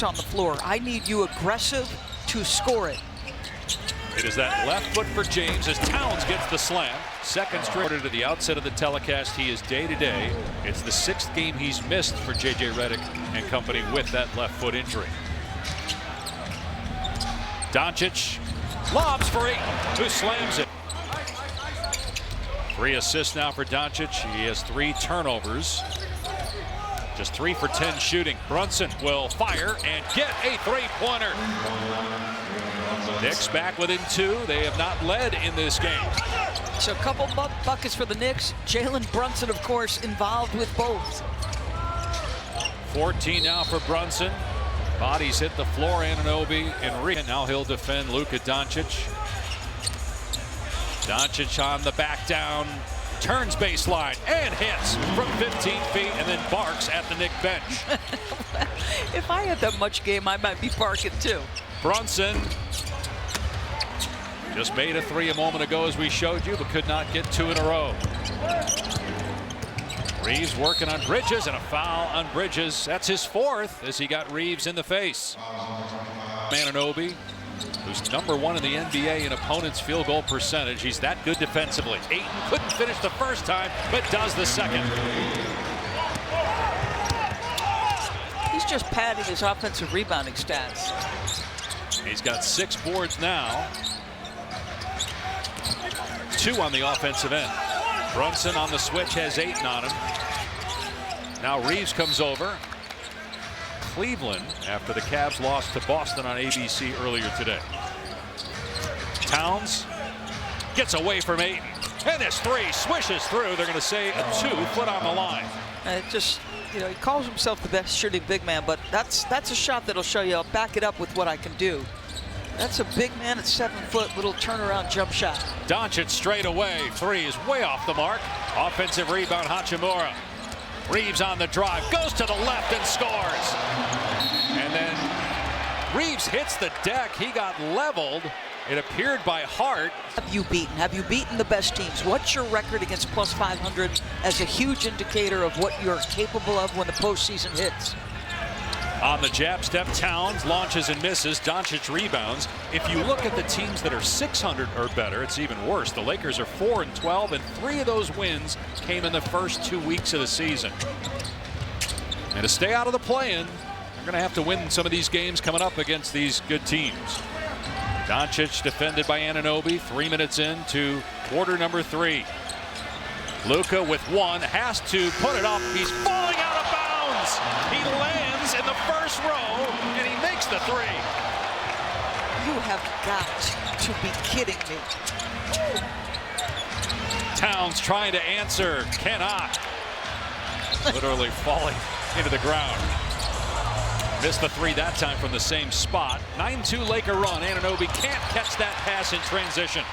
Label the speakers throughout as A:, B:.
A: on the floor. I need you aggressive to score it.
B: It is that left foot for James as Towns gets the slam. Second straight to the outset of the telecast. He is day to day. It's the 6th game he's missed for J.J. Redick and company with that left foot injury. Doncic lobs for Ayton, who slams it. 3 assists now for Doncic. He has 3 turnovers. Just 3 for 10 shooting. Brunson will fire and get a 3-pointer. Knicks back within 2. They have not led in this game.
A: So a couple buckets for the Knicks. Jalen Brunson, of course, involved with both.
B: 14 now for Brunson. Bodies hit the floor. Anunoby and now he'll defend Luka Doncic. Doncic on the back down. Turns baseline and hits from 15 feet and then barks at the Knicks bench.
A: If I had that much game, I might be barking too.
B: Brunson just made a 3 a moment ago as we showed you, but could not get 2 in a row. Reeves working on Bridges and a foul on Bridges. That's his 4th as he got Reeves in the face. Anunoby, who's #1 in the NBA in opponents' field goal percentage. He's that good defensively. Ayton couldn't finish the first time, but does the second.
A: He's just padding his offensive rebounding stats.
B: He's got 6 boards now. 2 on the offensive end. Brunson on the switch has 8 on him. Now Reeves comes over. Cleveland after the Cavs lost to Boston on ABC earlier today. Towns gets away from Ayton. And this 3 swishes through. They're going to say a 2-foot on the line.
A: It just, you know, he calls himself the best shooting big man, but that's a shot that'll show you. I'll back it up with what I can do. That's a big man at 7 foot, little turnaround jump shot.
B: Doncic straight away. 3 is way off the mark. Offensive rebound, Hachimura. Reeves on the drive, goes to the left and scores. And then Reeves hits the deck. He got leveled. It appeared by Hart.
A: Have you beaten? Have you beaten the best teams? What's your record against plus 500 as a huge indicator of what you're capable of when the postseason hits?
B: On the jab step, Towns launches and misses. Doncic rebounds. If you look at the teams that are 600 or better, it's even worse. The Lakers are 4-12, and 3 of those wins came in the first 2 weeks of the season. And to stay out of the play-in, they're going to have to win some of these games coming up against these good teams. Doncic defended by Anunoby. 3 minutes into quarter number 3. Luka with 1 has to put it up. He's falling out of bounds. He lands in the first row and he makes the 3.
A: You have got to be kidding me.
B: Towns trying to answer, cannot. Literally falling into the ground. Missed the 3 that time from the same spot. 9-2 Laker run. Anunoby can't catch that pass in transition.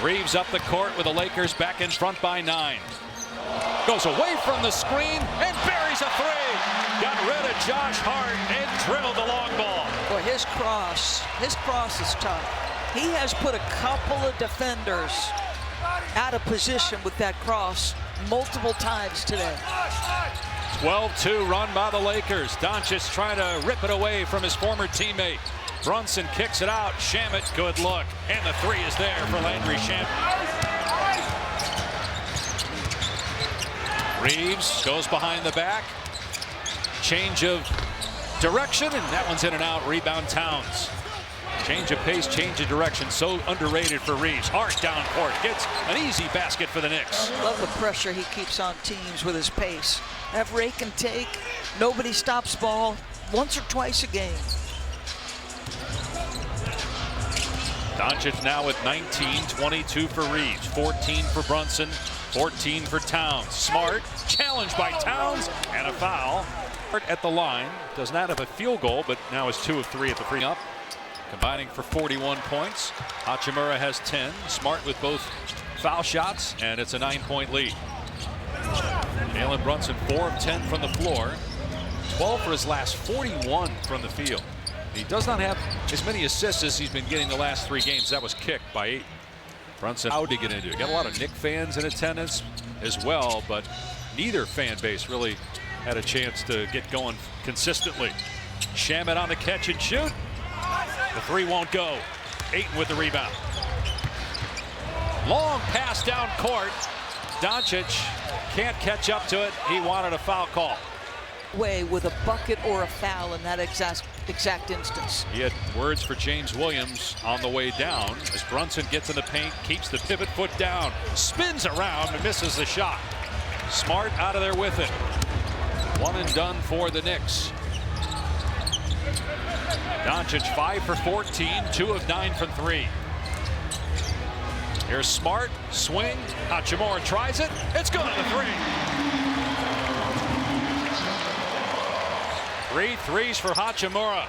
B: Reeves up the court with the Lakers back in front by 9. Goes away from the screen and buries a 3. Got rid of Josh Hart and drilled the long ball.
A: Boy, his cross is tough. He has put a couple of defenders out of position with that cross multiple times today.
B: 12-2 run by the Lakers. Doncic trying to rip it away from his former teammate. Brunson kicks it out. Shamet, good look. And the 3 is there for Landry Shamet. Reeves goes behind the back. Change of direction, and that one's in and out. Rebound Towns. Change of pace, change of direction. So underrated for Reeves. Hart down court. Gets an easy basket for the Knicks.
A: Love the pressure he keeps on teams with his pace. That rake and take. Nobody stops ball once or twice a game.
B: Doncic now with 19, 22 for Reeves, 14 for Brunson, 14 for Towns. Smart, challenged by Towns, and a foul. At the line, does not have a field goal, but now is 2 of 3 at the free up. Combining for 41 points. Hachimura has 10. Smart with both foul shots, and it's a 9-point lead. Jalen Brunson 4 of 10 from the floor, 12 for his last 41 from the field. He does not have as many assists as he's been getting the last 3 games. That was kicked by Ayton. Brunson, how to get into it. Got a lot of Knicks fans in attendance as well, but neither fan base really had a chance to get going consistently. Shamet on the catch and shoot. The three won't go. Ayton with the rebound. Long pass down court. Doncic can't catch up to it. He wanted a foul call.
A: Way with a bucket or a foul in that exact instance.
B: He had words for James Williams on the way down as Brunson gets in the paint, keeps the pivot foot down, spins around and misses the shot. Smart out of there with it. One and done for the Knicks. Doncic 5 for 14, 2 of 9 from 3. Here's Smart, swing. Hachimura tries it. It's good on the 3. 3 threes for Hachimura.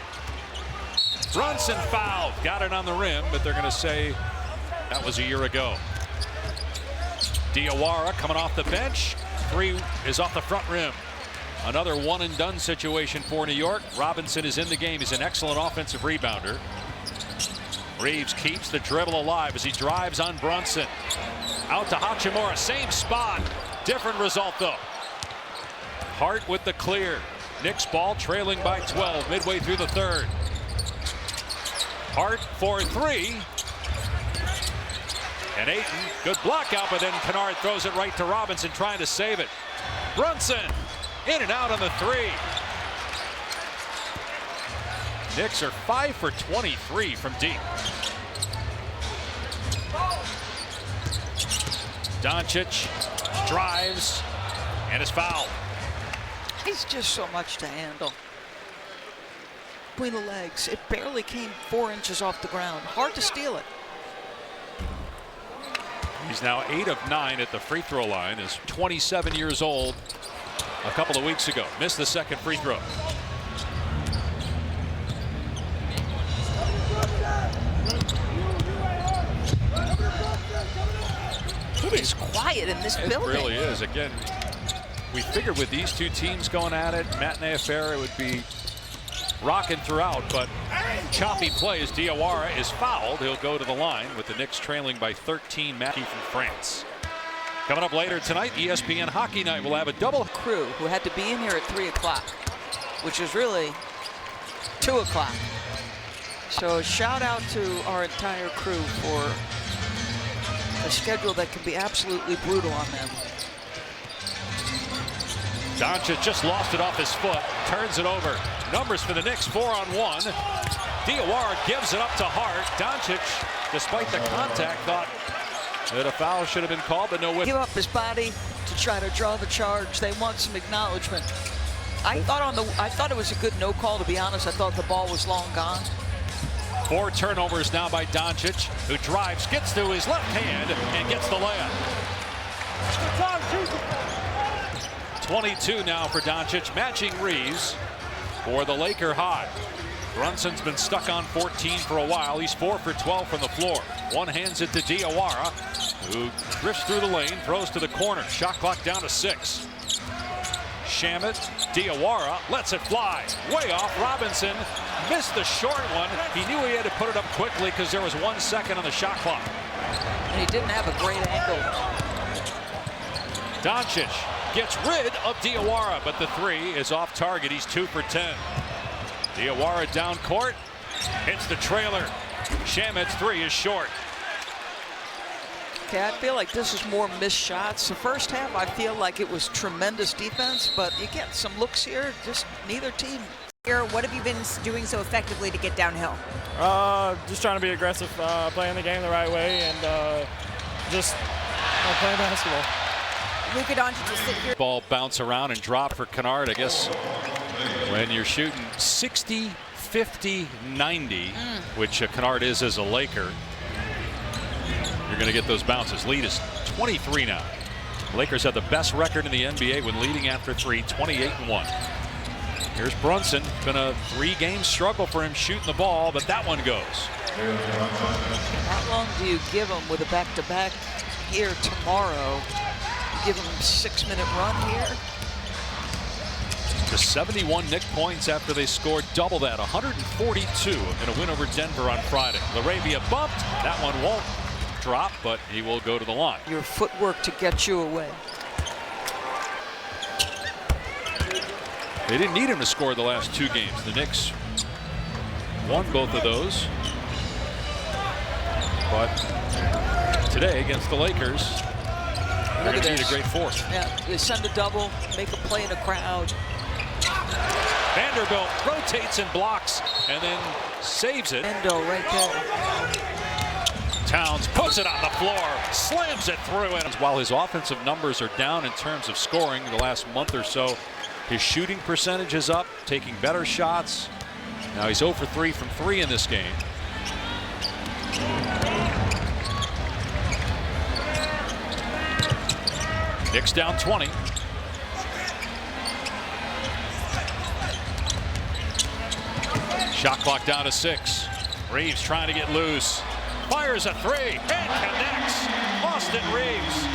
B: Brunson fouled. Got it on the rim, but they're going to say that was a year ago. Diawara coming off the bench. 3 is off the front rim. Another one and done situation for New York. Robinson is in the game. He's an excellent offensive rebounder. Reeves keeps the dribble alive as he drives on Brunson. Out to Hachimura, same spot. Different result though. Hart with the clear. Knicks ball trailing by 12 midway through the third. Hart for 3. And Ayton, good block out, but then Kennard throws it right to Robinson trying to save it. Brunson in and out on the 3. Knicks are 5 for 23 from deep. Doncic drives and is fouled.
A: He's just so much to handle. Between the legs, it barely came 4 inches off the ground. Hard to steal it.
B: He's now 8 of 9 at the free throw line. Is 27 years old. A couple of weeks ago, missed the second free throw.
A: It is quiet in this building.
B: It really is. Again, we figured with these two teams going at it, matinee affair, it would be rocking throughout, but choppy play as Diawara is fouled. He'll go to the line with the Knicks trailing by 13. Matthew from France. Coming up later tonight, ESPN Hockey Night will have a double.
A: Crew who had to be in here at 3 o'clock, which is really 2 o'clock. So shout out to our entire crew for a schedule that can be absolutely brutal on them.
B: Doncic just lost it off his foot, turns it over. Numbers for the Knicks, 4-on-1. Diawara gives it up to Hart. Doncic, despite the contact, thought that a foul should have been called, but no whip.
A: Give up his body to try to draw the charge. They want some acknowledgement. I thought it was a good no call, to be honest. I thought the ball was long gone.
B: 4 turnovers now by Doncic, who drives, gets to his left hand, and gets the layup. 22 now for Doncic, matching Reeves for the Laker high. Brunson's been stuck on 14 for a while. He's 4 for 12 from the floor. One hands it to Diawara, who drifts through the lane, throws to the corner. Shot clock down to 6. Shamet, Diawara lets it fly. Way off. Robinson missed the short one. He knew he had to put it up quickly because there was 1 second on the shot clock.
A: And he didn't have a great angle.
B: Doncic gets rid of Diawara, but the 3 is off target. He's 2 for 10. Diawara down court, hits the trailer. Shamet's 3 is short.
A: Okay, I feel like this is more missed shots. The first half, I feel like it was tremendous defense, but you get some looks here, just neither team.
C: What have you been doing so effectively to get downhill?
D: Just trying to be aggressive, playing the game the right way, and just playing basketball.
C: Luka Doncic just sit here.
B: Ball bounce around and drop for Kennard. I guess when you're shooting 60, 50, 90, which Kennard is as a Laker, you're going to get those bounces. Lead is 23 now. Lakers have the best record in the NBA when leading after 3, 28-1. Here's Brunson. Been a 3-game struggle for him shooting the ball, but that one goes.
A: How long do you give him with a back-to-back here tomorrow? Give him a 6-minute run here.
B: To 71 Knick points after they scored double that, 142 in a win over Denver on Friday. LaRavia bumped. That one won't drop, but he will go to the line.
A: Your footwork to get you away.
B: They didn't need him to score the last 2 games. The Knicks won both of those. But today against the Lakers, they're going to need a great fourth.
A: Yeah, they send a double, make a play in a crowd.
B: Vanderbilt rotates and blocks and then saves it.
A: Endo right there.
B: Towns puts it on the floor, slams it through. And while his offensive numbers are down in terms of scoring the last month or so, his shooting percentage is up, taking better shots. Now he's 0 for 3 from 3 in this game. Knicks down 20. Shot clock down to 6. Reeves trying to get loose. Fires a 3 and connects. Austin Reeves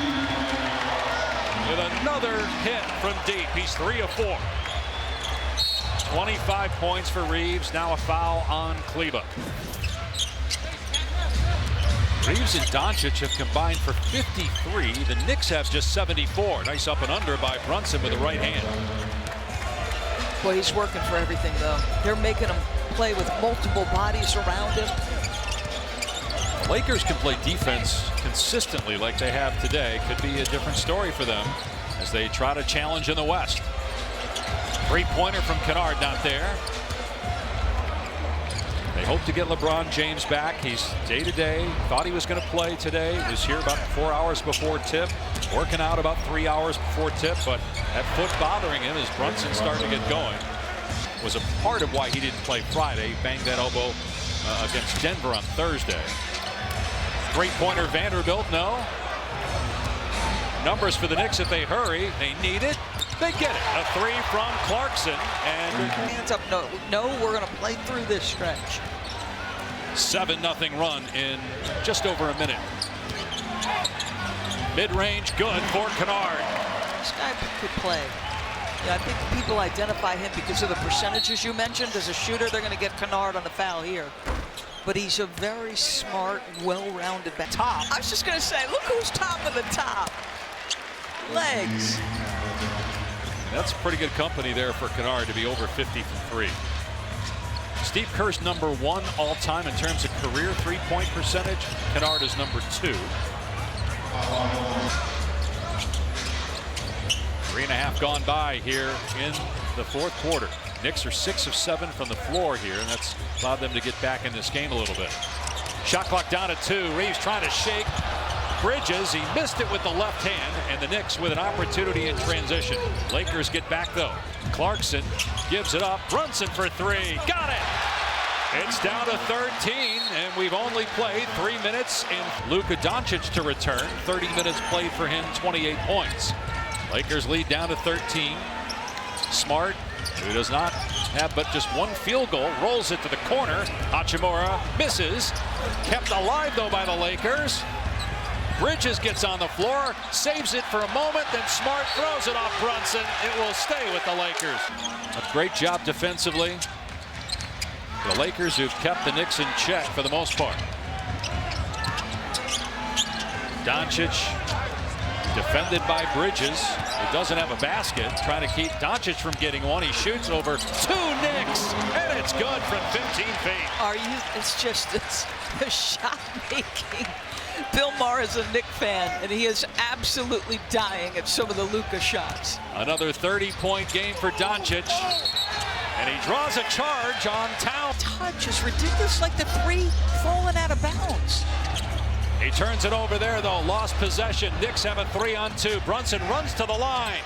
B: with another hit from deep. He's 3 of 4. 25 points for Reeves. Now a foul on Kleba. Reeves and Doncic have combined for 53. The Knicks have just 74. Nice up and under by Brunson with the right hand.
A: Boy, he's working for everything, though. They're making him play with multiple bodies around him.
B: The Lakers can play defense consistently like they have today. Could be a different story for them as they try to challenge in the West. 3-pointer from Kennard, not there. They hope to get LeBron James back. He's day-to-day. Thought he was going to play today. Was here about 4 hours before tip. Working out about 3 hours before tip. But that foot bothering him as Brunson started to get going. Was a part of why he didn't play Friday. He banged that elbow against Denver on Thursday. 3-pointer Vanderbilt, no. Numbers for the Knicks if they hurry. They need it. They get it. A 3 from Clarkson. And
A: Hands up, no, we're going to play through this stretch.
B: 7-0 run in just over a minute. Mid-range, good for Kennard.
A: This guy could play. Yeah, I think people identify him because of the percentages you mentioned. As a shooter, they're going to get Kennard on the foul here. But he's a very smart, well-rounded back. Top. I was just going to say, look who's top of the top. Legs.
B: That's pretty good company there for Kennard to be over 50 from 3. Steve Kerr's number 1 all-time in terms of career 3-point percentage. Kennard is number 2. 3.5 gone by here in the 4th quarter. Knicks are 6 of 7 from the floor here, and that's allowed them to get back in this game a little bit. Shot clock down to 2. Reeves trying to shake Bridges. He missed it with the left hand, and the Knicks with an opportunity in transition. Lakers get back though. Clarkson gives it up. Brunson for 3. Got it. It's down to 13, and we've only played 3 minutes. And Luka Doncic to return. 30 minutes played for him, 28 points. Lakers lead down to 13. Smart, who does not have but just 1 field goal, rolls it to the corner. Hachimura misses. Kept alive though by the Lakers. Bridges gets on the floor, saves it for a moment, then Smart throws it off Brunson. It will stay with the Lakers. A great job defensively. The Lakers who've kept the Knicks in check for the most part. Doncic defended by Bridges. He doesn't have a basket. Trying to keep Doncic from getting one. He shoots over 2 Knicks, and it's good from 15 feet.
A: It's the shot making. Bill Maher is a Knicks fan, and he is absolutely dying at some of the Luka shots.
B: Another 30-point game for Doncic. And he draws a charge on Towns.
A: Touch is ridiculous, like the 3 falling out of bounds.
B: He turns it over there, though. Lost possession. Knicks have a 3-on-2. Brunson runs to the line.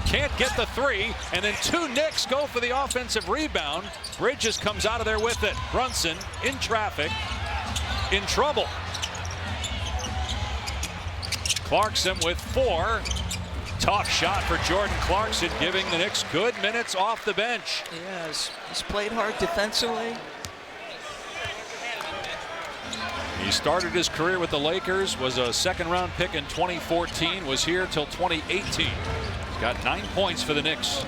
B: Can't get the 3, and then 2 Knicks go for the offensive rebound. Bridges comes out of there with it. Brunson in traffic, in trouble. Clarkson with 4. Tough shot for Jordan Clarkson, giving the Knicks good minutes off the bench.
A: Yes, he's played hard defensively.
B: He started his career with the Lakers, was a 2nd-round pick in 2014, was here till 2018. He's got 9 points for the Knicks.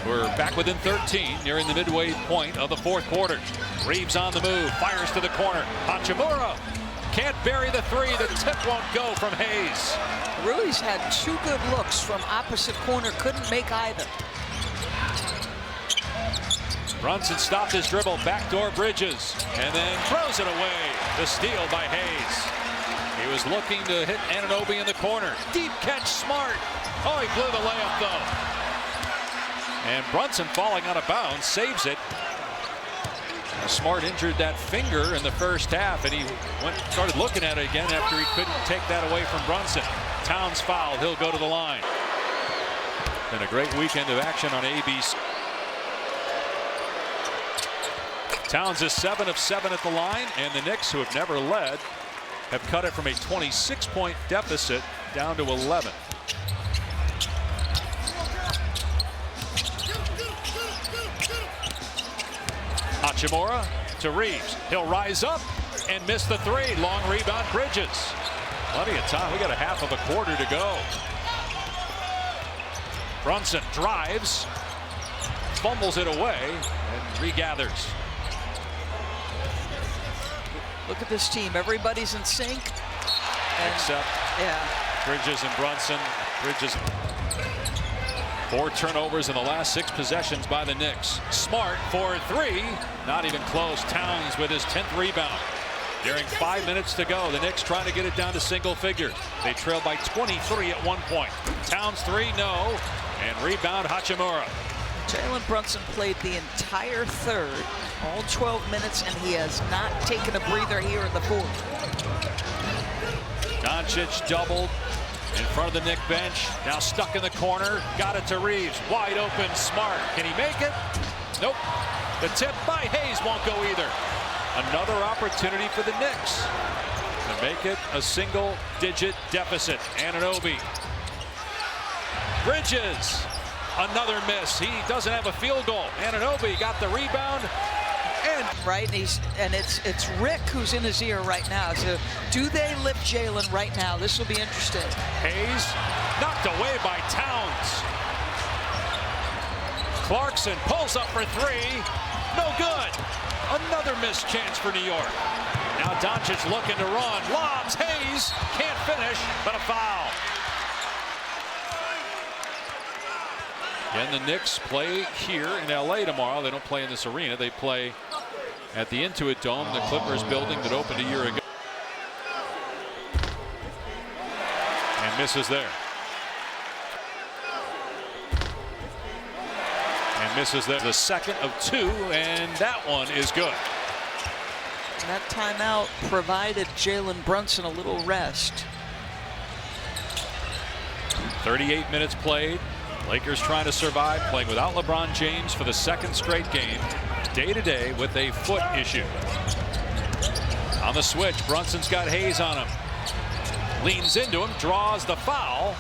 B: We're back within 13, nearing the midway point of the 4th quarter. Reeves on the move, fires to the corner. Hachimura can't bury the 3. The tip won't go from Hayes.
A: Ruiz had 2 good looks from opposite corner, couldn't make either.
B: Brunson stopped his dribble, backdoor Bridges, and then throws it away. The steal by Hayes. He was looking to hit Anunoby in the corner. Deep catch, Smart. Oh, he blew the layup though. And Brunson falling out of bounds, saves it. Smart injured that finger in the first half, and he started looking at it again after he couldn't take that away from Brunson. Towns fouled. He'll go to the line. Been a great weekend of action on ABC. Towns is 7 of 7 at the line, and the Knicks, who have never led, have cut it from a 26-point deficit down to 11. Hachimura to Reeves. He'll rise up and miss the three. Long rebound, Bridges. Plenty of time. We got a half of a quarter to go. Brunson drives, fumbles it away, and regathers.
A: Look at this team. Everybody's in sync.
B: Except Bridges and Brunson. Bridges. 4 turnovers in the last 6 possessions by the Knicks. Smart for 3. Not even close. Towns with his 10th rebound. During 5 minutes to go, the Knicks trying to get it down to single figures. They trailed by 23 at one point. Towns 3, no. And rebound Hachimura.
A: Jalen Brunson played the entire third, all 12 minutes, and he has not taken a breather here in the fourth.
B: Doncic doubled in front of the Knick bench. Now stuck in the corner. Got it to Reeves. Wide open, Smart. Can he make it? Nope. The tip by Hayes won't go either. Another opportunity for the Knicks to make it a single-digit deficit. Anunoby. Bridges. Another miss. He doesn't have a field goal. Anunoby got the rebound.
A: Right, and it's Rick who's in his ear right now. So do they lift Jalen right now? This will be interesting.
B: Hayes knocked away by Towns. Clarkson pulls up for 3. No good. Another missed chance for New York. Now Doncic looking to run. Lobs. Hayes can't finish, but a foul. Again, the Knicks play here in LA tomorrow. They don't play in this arena. They play at the Intuit Dome, the Clippers building that opened a year ago. And misses there. And misses there. The second of 2, and that one is good.
A: And that timeout provided Jalen Brunson a little rest.
B: 38 minutes played. Lakers trying to survive, playing without LeBron James for the 2nd straight game. Day to day with a foot issue. On the switch, Brunson's got Hayes on him. Leans into him, draws the foul,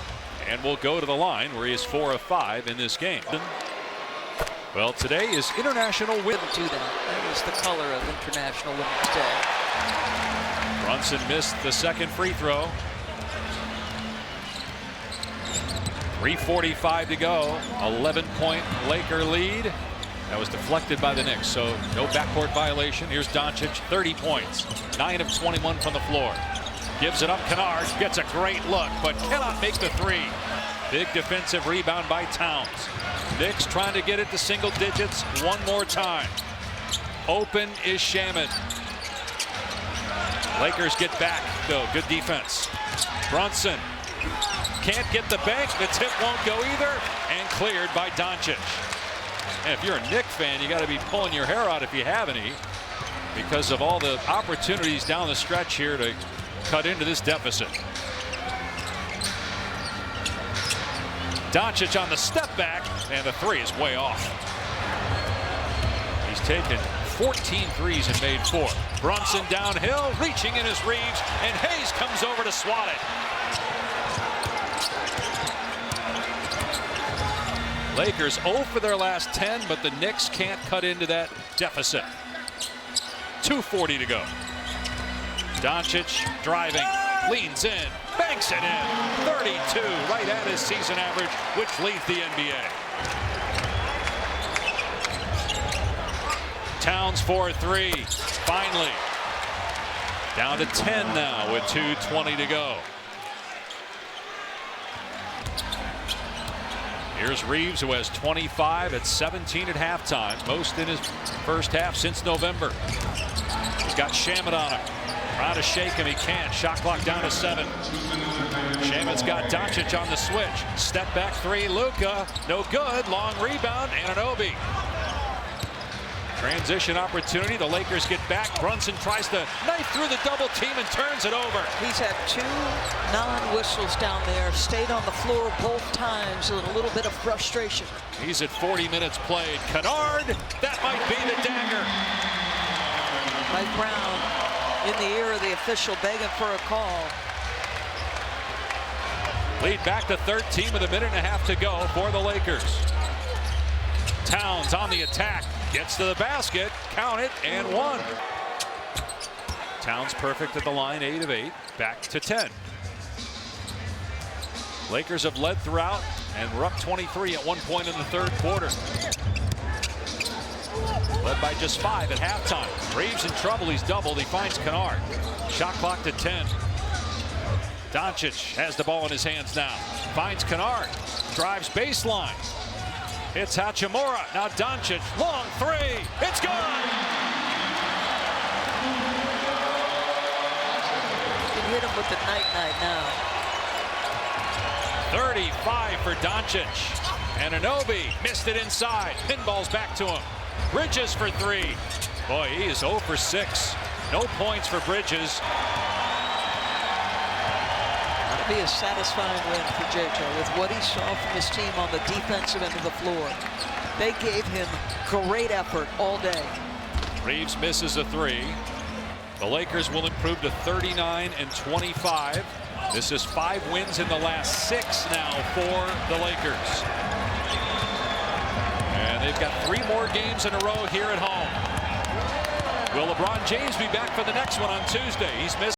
B: and will go to the line where he is 4 of 5 in this game. Well, today is International Women's Day.
A: That is the color of International Women's Day.
B: Brunson missed the second free throw. 3:45 to go. 11-point Laker lead. That was deflected by the Knicks, so no backcourt violation. Here's Doncic, 30 points, 9 of 21 from the floor. Gives it up, Kennard gets a great look, but cannot make the 3. Big defensive rebound by Towns. Knicks trying to get it to single digits one more time. Open is Shaman. Lakers get back, though. Good defense. Brunson can't get the bank. The tip won't go either, and cleared by Doncic. And if you're a Knicks fan, you got to be pulling your hair out if you have any, because of all the opportunities down the stretch here to cut into this deficit. Doncic on the step back, and the 3 is way off. He's taken 14 threes and made 4. Brunson downhill, reaching in his Reeves, and Hayes comes over to swat it. Lakers 0 for their last 10, but the Knicks can't cut into that deficit. 2:40 to go. Doncic driving, leans in, banks it in. 32, right at his season average, which leads the NBA. Towns for 3, finally. Down to 10 now with 2:20 to go. Here's Reeves, who has 25 at 17 at halftime, most in his first half since November. He's got Shamet on him. Trying to shake him, he can't. Shot clock down to 7. Shamet's got Doncic on the switch. Step back three, Luka, no good. Long rebound, Anunoby. Transition opportunity, the Lakers get back. Brunson tries to knife through the double team and turns it over.
A: He's had 2 non-whistles down there, stayed on the floor both times with a little bit of frustration.
B: He's at 40 minutes played. Kennard, that might be the dagger.
A: Mike Brown in the ear of the official begging for a call.
B: Lead back to 13 with a minute and a half to go for the Lakers. Towns on the attack, gets to the basket, count it, and 1. Towns perfect at the line, 8 of 8, back to 10. Lakers have led throughout, and we're up 23 at one point in the third quarter. Led by just 5 at halftime. Reeves in trouble, he's doubled, he finds Kennard. Shot clock to 10. Doncic has the ball in his hands now. Finds Kennard, drives baseline. It's Hachimura, now Doncic, long 3, it's good!
A: You can hit him with the night-night now.
B: 35 for Doncic. And Anunoby missed it inside. Pinball's back to him. Bridges for 3. Boy, he is 0 for 6. No points for Bridges.
A: That'll be a satisfying win for JJ with what he saw from his team on the defensive end of the floor. They gave him great effort all day.
B: Reeves misses a 3. The Lakers will improve to 39 and 25. This is 5 wins in the last 6 now for the Lakers. And they've got 3 more games in a row here at home. Will LeBron James be back for the next one on Tuesday? He's missed